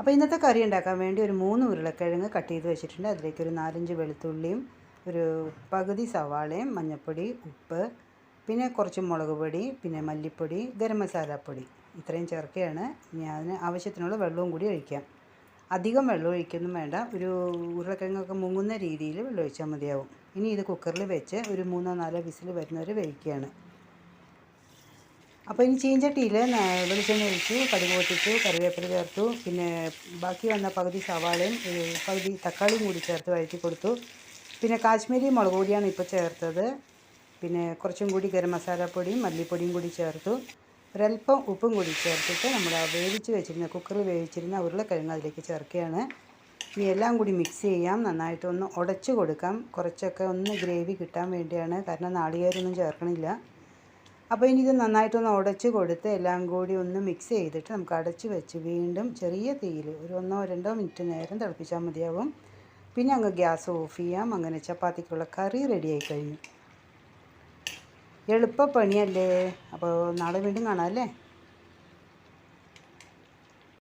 അപ്പോൾ ഇന്നത്തെ കറി ഉണ്ടാക്കാൻ വേണ്ടി ഒരു 3 ഉരുളക്കിഴങ്ങ് കട്ട് ചെയ്ത് വെച്ചിട്ടുണ്ട്. അതിലേക്ക് ഒരു 4-5 വെളുത്തുള്ളിയും ഒരു പകുതി സവാളയും മഞ്ഞൾപ്പൊടി, ഉപ്പ്, പിന്നെ കുറച്ച് മുളക് പൊടി, പിന്നെ മല്ലിപ്പൊടി, ഗരം മസാലപ്പൊടി ഇത്രയും ചേർക്കുകയാണ്. ഇനി അതിന് ആവശ്യത്തിനുള്ള വെള്ളവും കൂടി ഒഴിക്കാം. അധികം വെള്ളം ഒഴിക്കൊന്നും വേണ്ട, ഒരു ഉരുളക്കിഴങ്ങൊക്കെ മുങ്ങുന്ന രീതിയിൽ വെള്ളം ഒഴിച്ചാൽ മതിയാവും. ഇനി ഇത് കുക്കറിൽ വെച്ച് ഒരു 3-4 വിസിൽ വരുന്നവരെ വേവിക്കുകയാണ്. അപ്പോൾ ഇനി ചീഞ്ചട്ടിയിൽ വെളിച്ചെണ്ണ ഒഴിച്ചു, കടുക് പൊട്ടിച്ചു, കറിവേപ്പില ചേർത്തു, പിന്നെ ബാക്കി വന്ന പകുതി സവാളയും പകുതി തക്കാളിയും കൂടി ചേർത്ത് വഴറ്റി കൊടുത്തു. പിന്നെ കാശ്മീരി മുളക് പൊടിയാണ് ഇപ്പോൾ ചേർത്തത്. പിന്നെ കുറച്ചും കൂടി ഗരം മസാലപ്പൊടിയും മല്ലിപ്പൊടിയും കൂടി ചേർത്തു. ഒരല്പം ഉപ്പും കൂടി ചേർത്തിട്ട് നമ്മൾ കുക്കറിൽ വേവിച്ചിരുന്ന ഉരുളക്കിഴങ്ങ് അതിലേക്ക് ചേർക്കുകയാണ്. ഇനി എല്ലാം കൂടി മിക്സ് ചെയ്യാം. നന്നായിട്ടൊന്ന് ഉടച്ചു കൊടുക്കാം. കുറച്ചൊക്കെ ഒന്ന് ഗ്രേവി കിട്ടാൻ വേണ്ടിയാണ്, കാരണം നാളികേരമൊന്നും ചേർക്കണില്ല. അപ്പോൾ ഇനി ഇത് നന്നായിട്ടൊന്ന് ഉടച്ച് കൊടുത്ത് എല്ലാം കൂടി ഒന്ന് മിക്സ് ചെയ്തിട്ട് നമുക്ക് അടച്ച് വെച്ച് വീണ്ടും ചെറിയ തീയിൽ ഒരു 1-2 മിനിറ്റ് നേരം തിളപ്പിച്ചാൽ മതിയാവും. പിന്നെ അങ്ങ് ഗ്യാസ് ഓഫ് ചെയ്യാം. അങ്ങനെ ചപ്പാത്തിക്കുള്ള കറി റെഡിയായി കഴിഞ്ഞു. എളുപ്പപ്പണിയല്ലേ? അപ്പോൾ നാളെ വീണ്ടും കാണാം അല്ലേ?